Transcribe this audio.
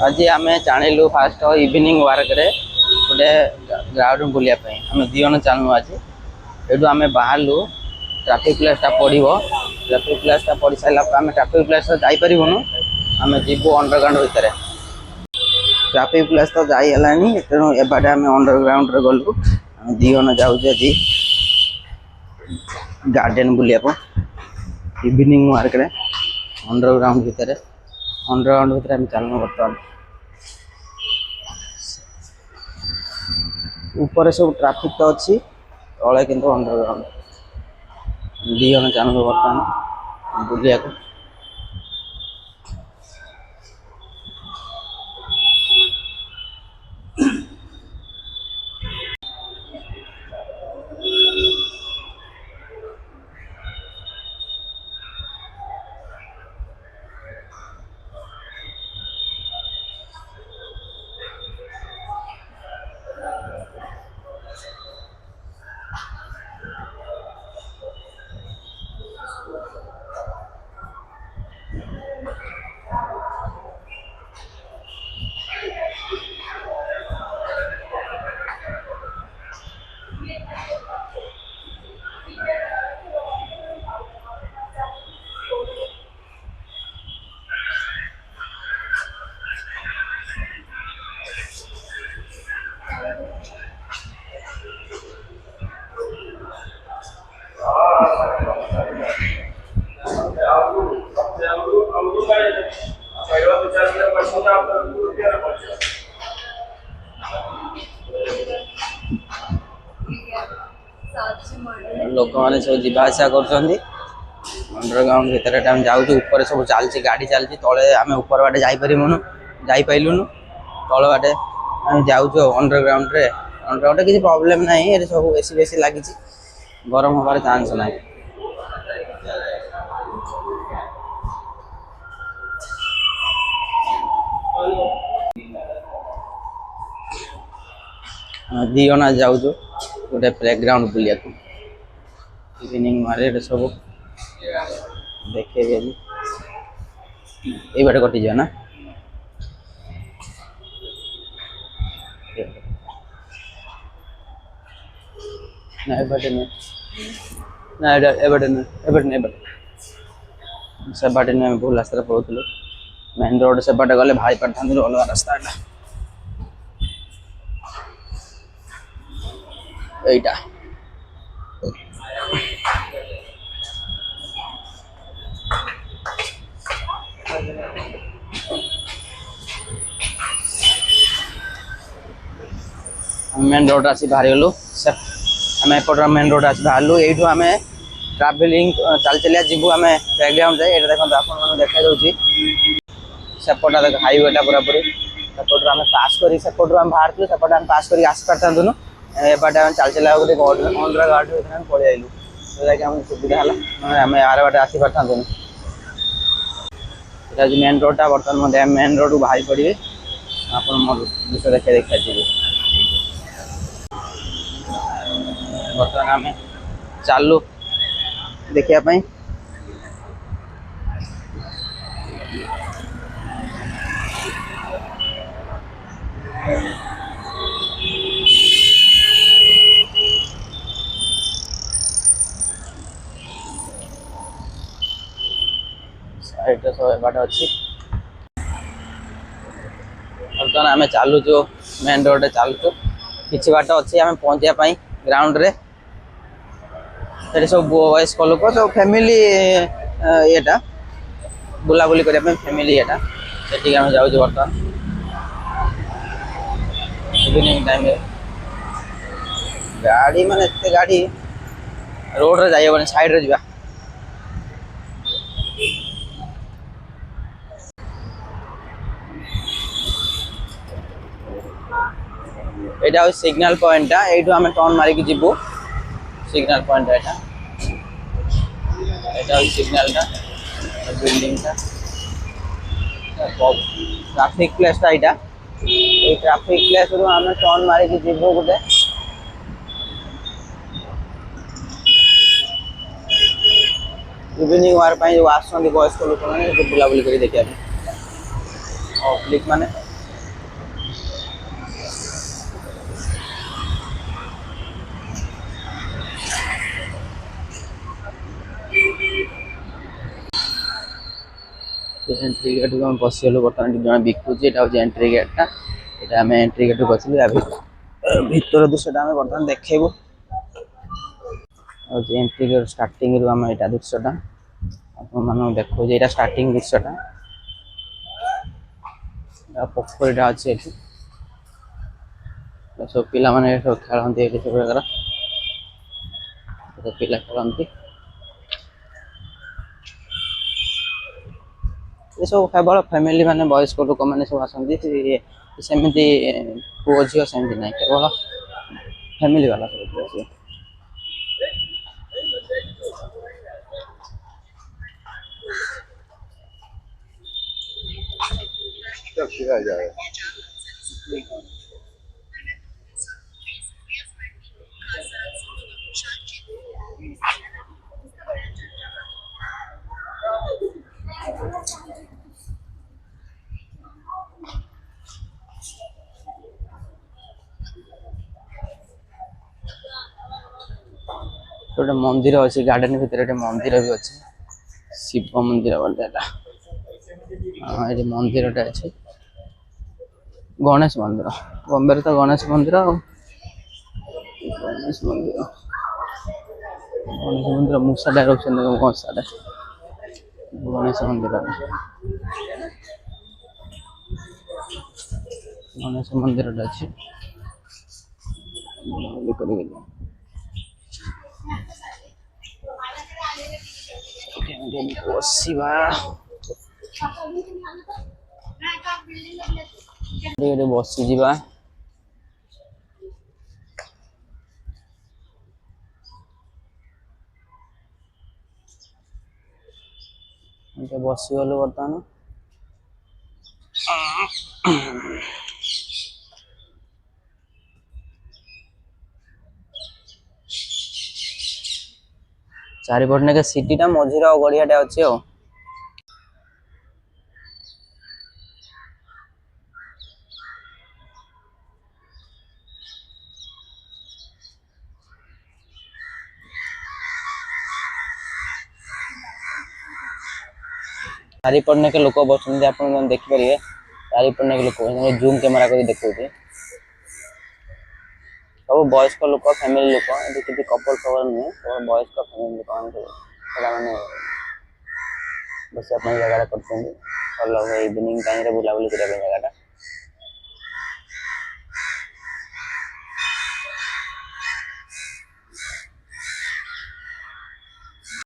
आज आम जाणिलु fast evening वार्क रे गोटे ग्राउंड बुलिया आम दिजन चालू आज ये आम बाहरलु ट्राफिक प्लेसटा पड़ो ट्राफिक प्लेसटा पड़ सारा आम ट्राफिक प्लेस जापरूँ आम जीवु अंडरग्राउंड भितर ट्राफिक प्लेस तो जाइलानी तेणु एबाटे आम अंडरग्राउंड रे गलु आम दिजन जाऊँ आज गार्डन बुलिया इवनिंग वार्क रे अंडरग्राउंड भितर आम चलना बर्तमान ऊपर सब ट्राफिक तो अच्छी तले किंतु अंडरग्राउंड दिजन चलना बर्तमान बुलिया लोक मैंने सब जावासा कर अंडरग्राउंड भितर जाऊँ ऊपर सब चलती गाड़ी चलती तले आम ऊपर बाटे जापारूँ तल बाटे जाऊँ अंडरग्राउंड रे अंडरग्राउंड किसी प्रॉब्लम ना ये सब एसी बेसी लगी गरम हबार चांस ना दिजन जाऊँ गोटे प्लेग्राउंड बुलिया इवनिंग मारे सब देखे ये बाटे कटि जा ना से बाटे नहीं भूल रास्ता पढ़ुलु मेन रोड से बाटे गले भाई पार था अलग रास्ता एटा मेन रोड आसी बाहर गलु आम एपटर मेन रोड आसी बाहरलु यू आम ट्रावेलिंग चल चलिया जीवु आम बैकग्राउंड जाए ये देखो आप देखा दूसरी सेपटा देख हाईवेटा पूरा पूरी सेपटर आम पास कर सेपटर आम बाहर सेपटे आम पास कर आसी पार्थूँ एपटे आम चल चलिया गोटे अंडरग्राउंड भर पलि आइलु जोटा आम सुविधा है आम यार बाटे आसी पार्थूँ यहाँ मेन रोडटा बर्तमान मेन रोड बाहरी पड़े आप दृश्य देखा जी बर्तमान आम चलु देखापी साइड सब बाट अच्छी बर्तमान आम चलुचु मेन रोड चलुचु किसी बाट अच्छी आम पहुँचापी ग्राउंड रे ये सब वयस्क लोक सब फैमिली येटा बुलाबुली करने फैमिली येटा से आम जाऊँ बर्तमान इवनिंग टाइम गाड़ी माने एते गाड़ी रोड रे जाइबनी साइड रे जा एटा सिग्नल पॉइंट यू आम टर्न मारिक जीवु सिग्नल पॉइंट एटा सिग्नल बिल्डिंग ट्राफिक प्लेसटा ये ट्राफिक प्लेस रू आम टर्न मारिक जीवु गोटे इवनिंग वार जो आसछन्ति वयस्क लोक माने बुलाबुली करी देखिया पब्लिक माने एंट्री गेट को हम पशिगलु बर्तमान जन बिकुची एटा हूँ एंट्री गेटा ये आम एंट्री गेट पशिलु भितर दृश्यटा आम बर्तमान देखू एंट्री गेट स्टार्टिंग रु आम यहाँ दृश्यटा आप देखो ये स्टार्टिंग दृश्यटा पोखरीटा अच्छे ये सब पिला माने सब खेलती ये सब प्रकार पिला खेलती ये सब केवल फैमिली माने वयस्क लोक मैंने सब आसती सेमती पुओ झील सेमती ना केवल फैमिली वाला सब गोटे मंदिर अच्छी गार्डन भितर गोटे मंदिर भी अच्छे शिव मंदिर बोलते हाँ ये मंदिर अच्छे गणेश मंदिर बॉम्बे तो गणेश मंदिर गणेश मंदिर मूषाटा रोक मशाटा गणेश मंदिर अच्छे बसी जा बसीगलु बर्तमान चारिपटने के सिटीटा मझीर गड़ियाटे अच्छे चारिपटने के लोक बस आप देखिपारे चारिपटने के लोक जूम कैमेरा कर देखा सब वयस्क लोक फैमिली लोक किसी कपल खबर नुहे सब वयस्क फैमिली लोक मैंने बस जगह कर इवनिंग टाइम बुलाबुली जगह